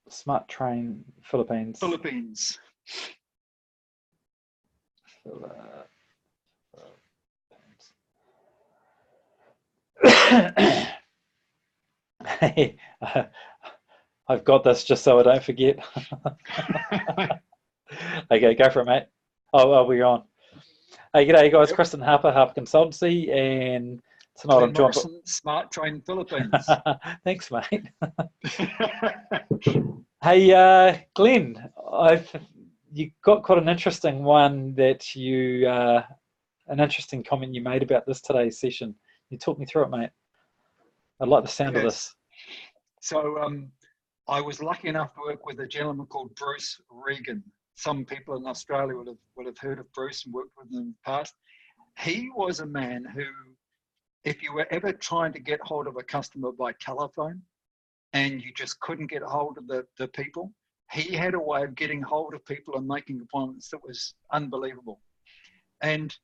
Smart Train Philippines. Philippines. Hey, I've got this just so I don't forget. Okay, go for it, mate. Oh, we're on. Hey, g'day, guys. Yep. Kristen Harper, Harper Consultancy, and tonight I'm Glenn joined Morrison, Smart Train Philippines. by. Thanks, mate. Hey, Glenn, you got quite an interesting one that an interesting comment you made about this today's session. You talk me through it, mate. I like the sound of this. Yes. So I was lucky enough to work with a gentleman called Bruce Regan. Some people in Australia would have heard of Bruce and worked with him in the past. He was a man who, if you were ever trying to get hold of a customer by telephone and you just couldn't get hold of the people, he had a way of getting hold of people and making appointments that was unbelievable. And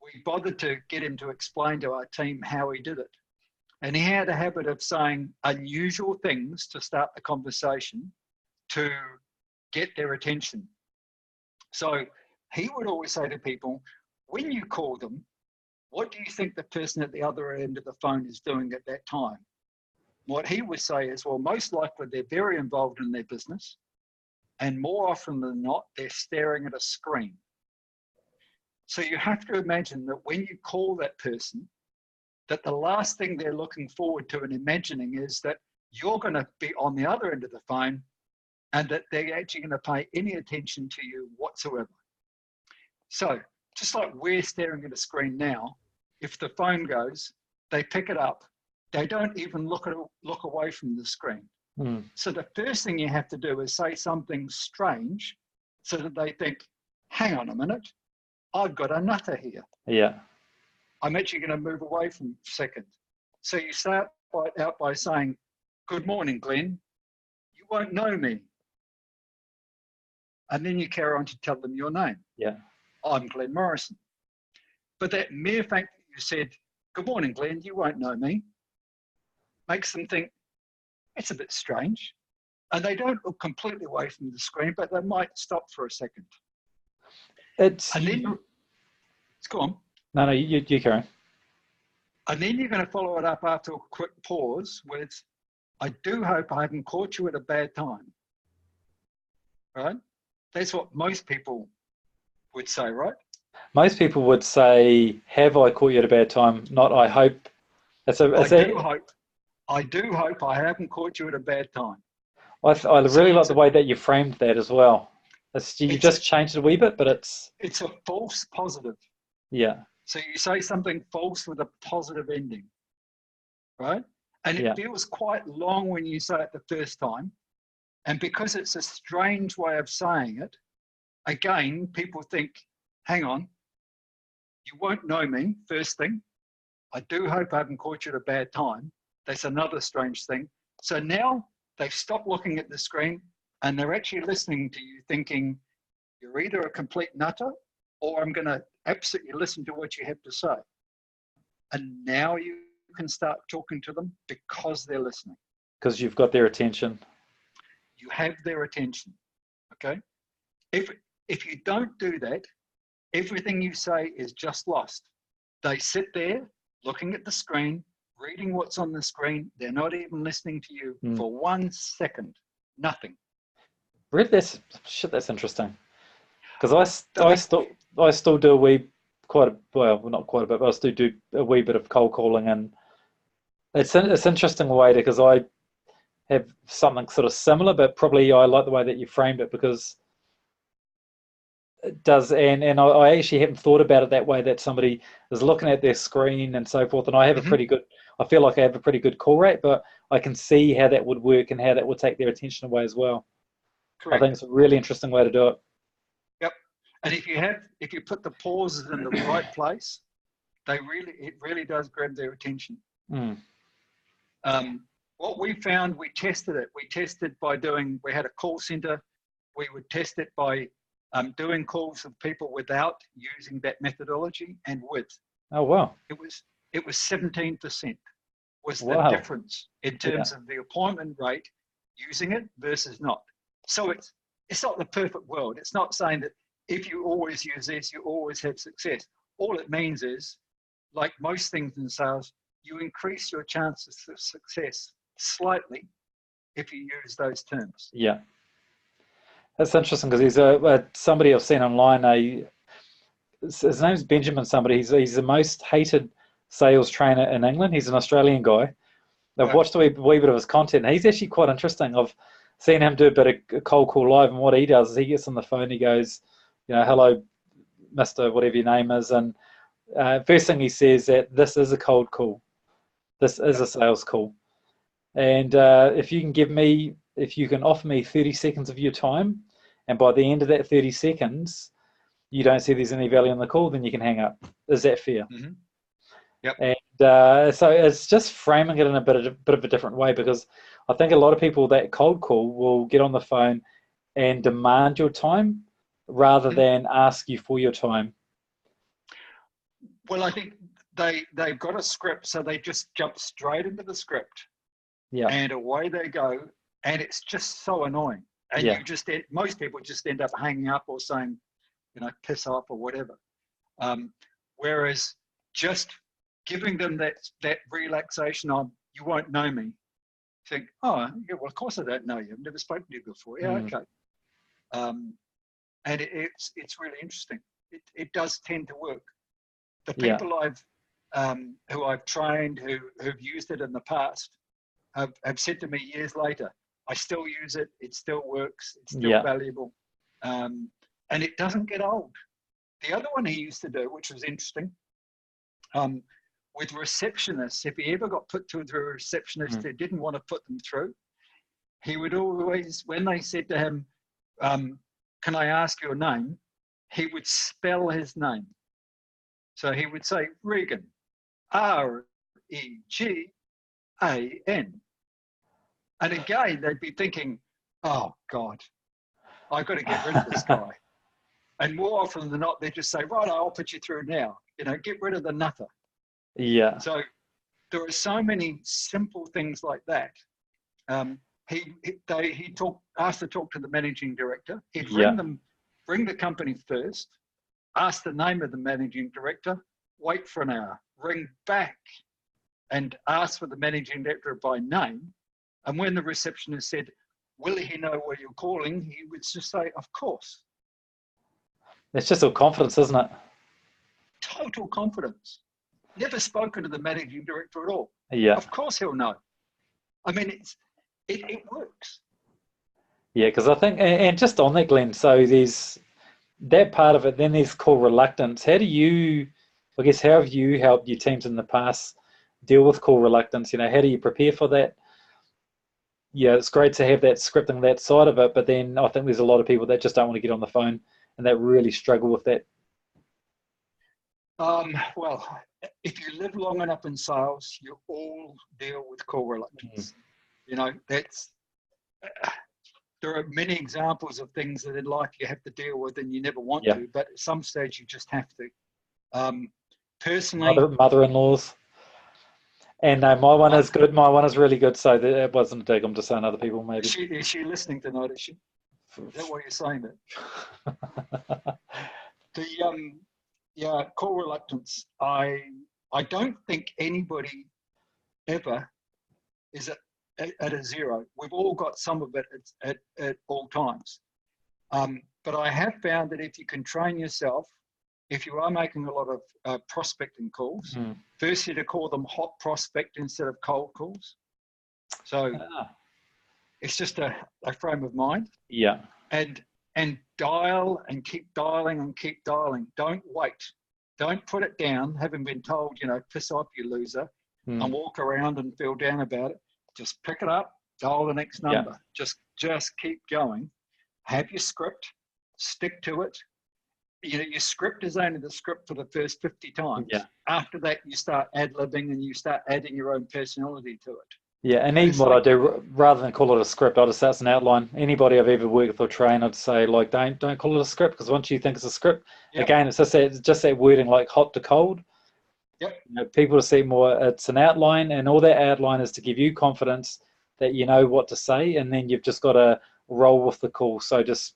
we bothered to get him to explain to our team how he did it. And he had a habit of saying unusual things to start the conversation to get their attention. So he would always say to people, when you call them, what do you think the person at the other end of the phone is doing at that time? What he would say is, well, most likely they're very involved in their business, and more often than not, they're staring at a screen. So you have to imagine that when you call that person, that the last thing they're looking forward to and imagining is that you're going to be on the other end of the phone and that they're actually going to pay any attention to you whatsoever. So just like we're staring at a screen now, if the phone goes, they pick it up, they don't even look away from the screen. Mm. So the first thing you have to do is say something strange so that they think, hang on a minute, I've got a nutter here. Yeah. I'm actually going to move away from a second. So you start out by saying, good morning, Glenn. You won't know me. And then you carry on to tell them your name. Yeah. I'm Glenn Morrison. But that mere fact that you said, good morning, Glenn, you won't know me, makes them think, it's a bit strange. And they don't look completely away from the screen, but they might stop for a second. Let's go on. No, you carry on. And then you're going to follow it up after a quick pause with, I do hope I haven't caught you at a bad time. Right? That's what most people would say, right? Most people would say, have I caught you at a bad time? Not, I hope. I do hope I haven't caught you at a bad time. I really like the way that you framed that as well. You just changed it a wee bit, but it's a false positive. Yeah. So you say something false with a positive ending, right? And it feels quite long when you say it the first time. And because it's a strange way of saying it, again, people think, hang on, you won't know me, first thing. I do hope I haven't caught you at a bad time. That's another strange thing. So now they've stopped looking at the screen and they're actually listening to you thinking, you're either a complete nutter or I'm going to absolutely listen to what you have to say. And now you can start talking to them because they're listening. Because you've got their attention. You have their attention, okay? If you don't do that, everything you say is just lost. They sit there looking at the screen, reading what's on the screen. They're not even listening to you for 1 second, nothing. Really, that's interesting. Because I still do not quite a bit, but I still do a wee bit of cold calling, and it's interesting way because I have something sort of similar, but probably I like the way that you framed it because it does, and I actually haven't thought about it that way, that somebody is looking at their screen and so forth, and I have I feel like I have a pretty good call rate, but I can see how that would work and how that would take their attention away as well. Correct. I think it's a really interesting way to do it. Yep. And if you put the pauses in the right place, it really does grab their attention. What we found, we tested it. We tested by we had a call center. We would test it by doing calls with people without using that methodology and with. Oh, wow. It was 17% was the difference in terms of the appointment rate using it versus not. So it's not the perfect world. It's not saying that if you always use this, you always have success. All it means is, like most things in sales, you increase your chances of success slightly if you use those terms. Yeah. That's interesting because he's somebody I've seen online. His name's Benjamin somebody. He's the most hated sales trainer in England. He's an Australian guy. I've watched a wee bit of his content. He's actually quite interesting. I've seen him do a bit of cold call live, and what he does is he gets on the phone. He goes, hello, Mister, whatever your name is, and first thing he says that this is a cold call. This is a sales call, and if you can offer me 30 seconds of your time, and by the end of that 30 seconds, you don't see there's any value in the call, then you can hang up. Is that fair? Mm-hmm. Yep. And so it's just framing it in a bit of a different way, because I think a lot of people that cold call will get on the phone and demand your time rather than ask you for your time. Well, I think they've got a script, so they just jump straight into the script. Yeah. And away they go, and it's just so annoying. And most people just end up hanging up or saying, piss off or whatever. Whereas just giving them that relaxation on, you won't know me. Think, oh, yeah, well, of course I don't know you. I've never spoken to you before. Yeah, okay. And it's really interesting. It does tend to work. The people who I've trained who've used it in the past have said to me years later, I still use it. It still works. It's still valuable. And it doesn't get old. The other one he used to do, which was interesting, with receptionists, if he ever got put through a receptionist who didn't want to put them through, he would always, when they said to him, can I ask your name? He would spell his name. So he would say Regan, Regan. And again, they'd be thinking, oh God, I've got to get rid of this guy. And more often than not, they just say, right, I'll put you through now. Get rid of the nutter. Yeah. So there are so many simple things like that. He asked to talk to the managing director. He'd ring the company first, ask the name of the managing director, wait for an hour, ring back and ask for the managing director by name. And when the receptionist said, will he know where you're calling? He would just say, of course. It's just all confidence, isn't it? Total confidence. Never spoken to the managing director at all. Yeah. Of course he'll know. I mean, it works. Yeah, because I think, and just on that, Glenn, so there's that part of it, then there's call reluctance. How have you helped your teams in the past deal with call reluctance? How do you prepare for that? Yeah, it's great to have that scripting, that side of it, but then I think there's a lot of people that just don't want to get on the phone and that really struggle with that. Well, if you live long enough in sales, you all deal with call reluctance. There are many examples of things that in life you have to deal with and you never want to, but at some stage you just have to. Personally, mother-in-laws. And no, my one is good. My one is really good. So it wasn't a dig. I'm just saying other people maybe. Is she listening tonight? Is she? Is that why you're saying that? Call reluctance. I don't think anybody ever is at a zero. We've all got some of it at all times. But I have found that if you can train yourself, if you are making a lot of prospecting calls, firstly to call them hot prospect instead of cold calls. So it's just a frame of mind. Yeah. And dial and keep dialing and keep dialing. Don't wait. Don't put it down, having been told, piss off, you loser, and walk around and feel down about it. Just pick it up, dial the next number. Just keep going. Have your script, stick to it. Your script is only the script for the first 50 times. Yeah. After that, you start ad-libbing and you start adding your own personality to it. Yeah, and even what I do, rather than call it a script, I just say it's an outline. Anybody I've ever worked with or trained, I'd say, don't call it a script, because once you think it's a script, again, it's just that wording, like hot to cold. Yep. People to see more, it's an outline, and all that outline is to give you confidence that you know what to say, and then you've just got to roll with the call. So just,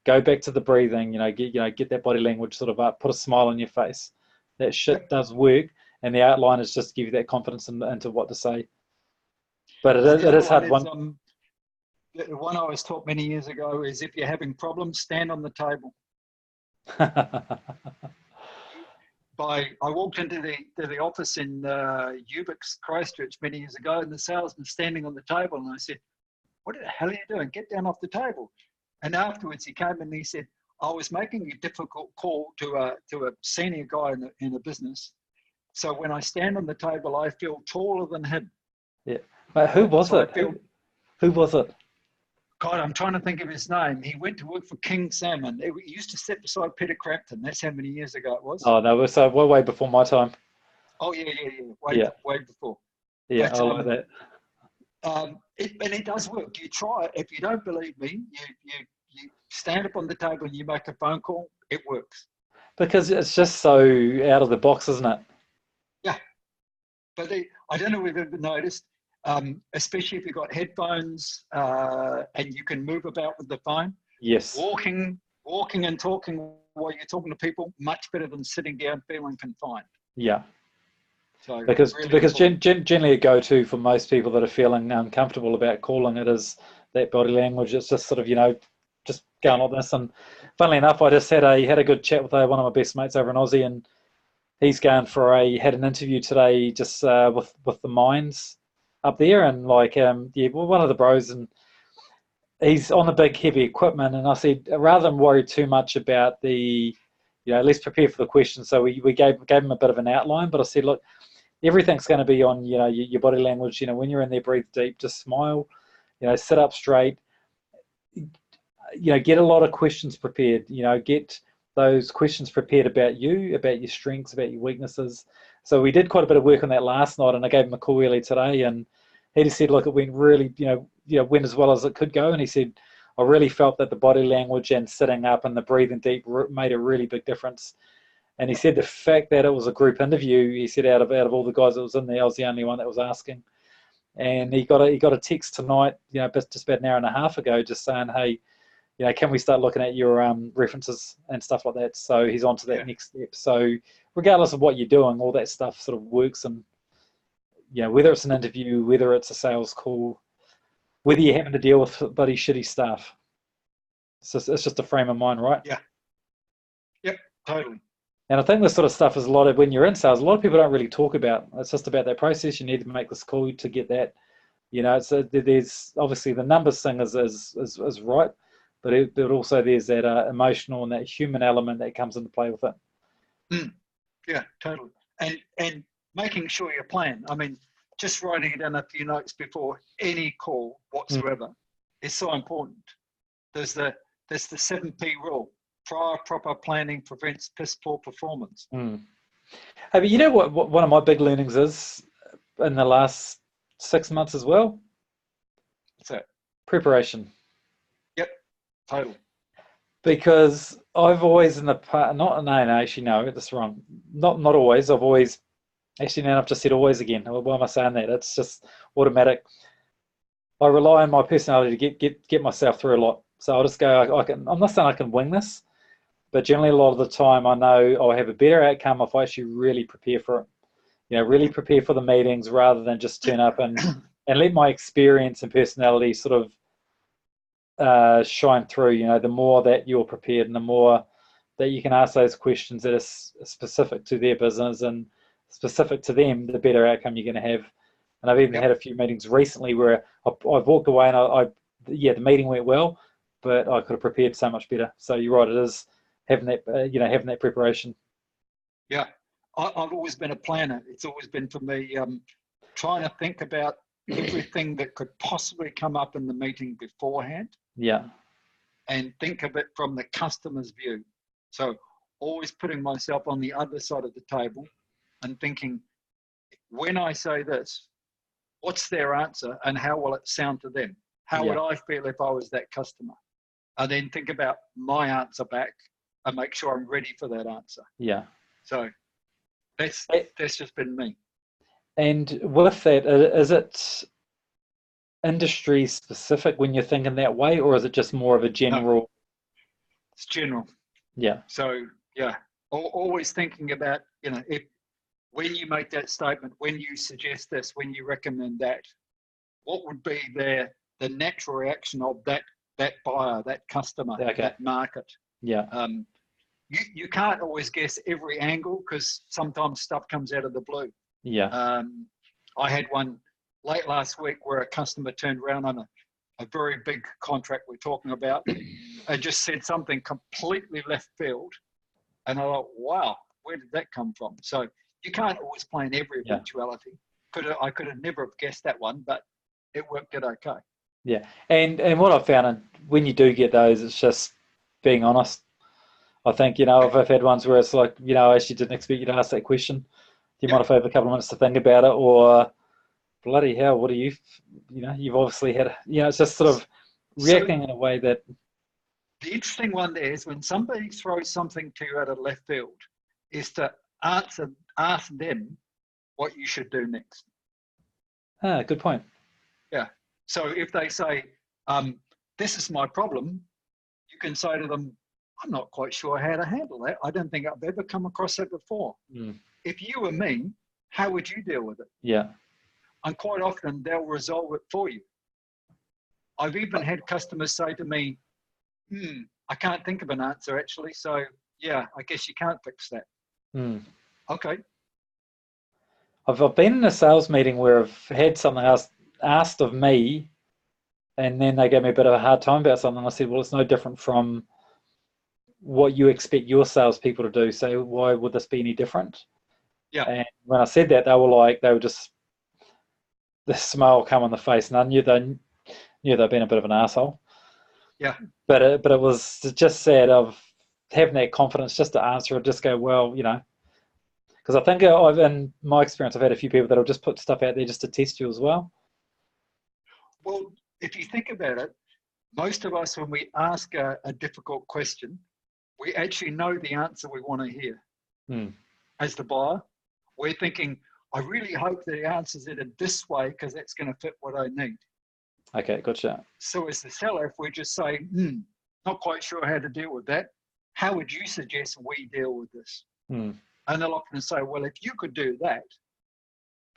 go back to the breathing, get that body language sort of up, put a smile on your face. That shit does work, and the outline is just give you that confidence into what to say. But it is hard. The one I was taught many years ago is, if you're having problems, stand on the table. I walked into the office in Ubix, Christchurch, many years ago, and the salesman standing on the table, and I said, "What the hell are you doing? Get down off the table." And afterwards he came and he said, "I was making a difficult call to a senior guy in the business. So when I stand on the table, I feel taller than him." Yeah. But who was it? Who was it? God, I'm trying to think of his name. He went to work for King Salmon. He used to sit beside Peter Crampton. That's how many years ago it was. Oh, no, so way before my time. Oh, yeah. Way before. Yeah, But, I like that. And it does work. You try it. If you don't believe me, you stand up on the table and you make a phone call. It works. Because it's just so out of the box, isn't it? Yeah. But I don't know if you've ever noticed, especially if you've got headphones and you can move about with the phone. Yes. Walking and talking while you're talking to people, much better than sitting down feeling confined. Yeah. So because really generally a go-to for most people that are feeling uncomfortable about calling, it is that body language. It's just sort of, just going like this. And funnily enough, I just had a good chat with one of my best mates over in Aussie, and he's going had an interview today just with the mines up there, and one of the bros, and he's on the big heavy equipment, and I said, rather than worry too much about the, let's prepare for the question. So we gave him a bit of an outline, but I said, look, everything's going to be on, your body language. When you're in there, breathe deep, just smile, sit up straight, get a lot of questions prepared, get those questions prepared about you, about your strengths, about your weaknesses. So we did quite a bit of work on that last night, and I gave him a call earlier today, and he just said, look, it went really, went as well as it could go. And he said, I really felt that the body language and sitting up and the breathing deep made a really big difference. And he said the fact that it was a group interview, he said out of all the guys that was in there, I was the only one that was asking. And he got a text tonight, just about an hour and a half ago, just saying, hey, can we start looking at your references and stuff like that? So he's on to that next step. So regardless of what you're doing, all that stuff sort of works. And whether it's an interview, whether it's a sales call, whether you're having to deal with bloody shitty stuff, it's just a frame of mind, right? Yeah. Yep, totally. And I think this sort of stuff is when you're in sales, a lot of people don't really talk about. It's just about that process. You need to make this call to get that. So there's obviously the numbers thing is right, but also there's that emotional and that human element that comes into play with it. Yeah, totally. And making sure you plan. I mean, just writing down a few notes before any call whatsoever is so important. There's the 7P rule. Prior proper planning prevents piss poor performance. Hey, but you know what one of my big learnings is in the last 6 months as well? What's that? Preparation. Yep, totally. Because I've always in the past, actually no, that's wrong. Not always. I've always, actually now I've just said always again. Why am I saying that? It's just automatic. I rely on my personality to get myself through a lot. So I'll just go, I'm not saying I can wing this, but generally a lot of the time I know I'll have a better outcome if I actually really prepare for it. Really prepare for the meetings rather than just turn up and let my experience and personality sort of shine through. The more that you're prepared and the more that you can ask those questions that are specific to their business and specific to them, the better outcome you're going to have. And I've even had a few meetings recently where I've walked away and the meeting went well, but I could have prepared so much better. So you're right, it is having that, having that preparation. Yeah, I've always been a planner. It's always been for me trying to think about everything that could possibly come up in the meeting beforehand. Yeah. And think of it from the customer's view. So always putting myself on the other side of the table and thinking, when I say this, what's their answer and how will it sound to them? How would I feel if I was that customer? And then think about my answer back and make sure I'm ready for that answer. Yeah. So that's just been me. And with that, is it industry specific when you're thinking that way, or is it just more of a No, general? it's general. Yeah, So yeah, always thinking about, if when you make that statement, when you suggest this, when you recommend that, what would be the natural reaction of that buyer, that customer, okay, that market? yeah, Um, you can't always guess every angle because sometimes stuff comes out of the blue. yeah, I had one late last week where a customer turned around on a very big contract we're talking about and just said something completely left field. And I thought, wow, where did that come from? So you can't always plan every yeah, eventuality. I could have never have guessed that one, but it worked out okay. yeah. And what I've found, when you do get those, it's just being honest. I think, if I've had ones where it's like, I actually didn't expect you to ask that question. Do you Yeah. mind if I have a couple of minutes to think about it? Or bloody hell, what do you, you've obviously had, it's just sort of So reacting in a way that, the interesting one there is when somebody throws something to you out of left field, is to ask them what you should do next. good point. Yeah. So if they say, this is my problem, you can say to them, I'm not quite sure how to handle that. I don't think I've ever come across that before. Mm, If you were me, how would you deal with it? yeah, And quite often they'll resolve it for you. I've even had customers say to me, I can't think of an answer actually. So yeah, I guess you can't fix that. mm. Okay. I've been in a sales meeting where I've had something asked of me, and then they gave me a bit of a hard time about something. I said, well, it's no different from what you expect your salespeople to do. So why would this be any different? Yeah. And when I said that, they were just, the smile come on the face, and I knew they'd been a bit of an asshole. Yeah. But it was just sad of having that confidence just to answer it, just go, well, because I think in my experience, I've had a few people that'll just put stuff out there just to test you as well. Well, if you think about it, most of us, when we ask a difficult question, we actually know the answer we want to hear. Hmm. As the buyer, we're thinking, I really hope that he answers it in this way because that's going to fit what I need. Okay, gotcha. So as the seller, if we just say, not quite sure how to deal with that, how would you suggest we deal with this? Hmm. And they'll often say, well, if you could do that,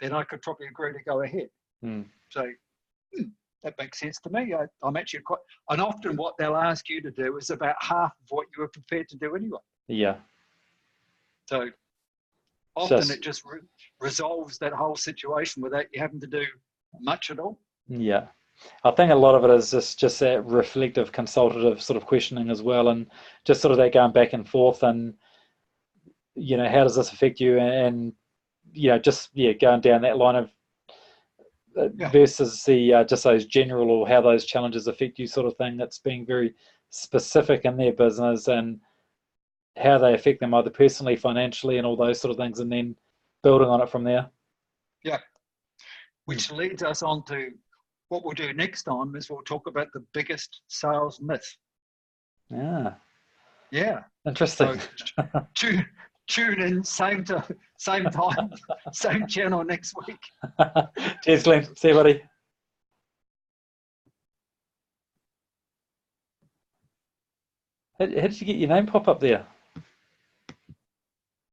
then I could probably agree to go ahead. Hmm. So that makes sense to me. I'm actually quite, and often what they'll ask you to do is about half of what you were prepared to do anyway. Yeah. So often it just resolves that whole situation without you having to do much at all. Yeah. I think a lot of it is just that reflective, consultative sort of questioning as well, and just sort of that going back and forth, and how does this affect you, and going down that line of versus the just those general or how those challenges affect you sort of thing. That's being very specific in their business and how they affect them either personally, financially, and all those sort of things, and then building on it from there. Yeah. Which leads us on to what we'll do next time is we'll talk about the biggest sales myth. Yeah. Yeah. Interesting. So tune in same time, same channel next week. Cheers, Glenn. See you, buddy. How did you get your name pop up there?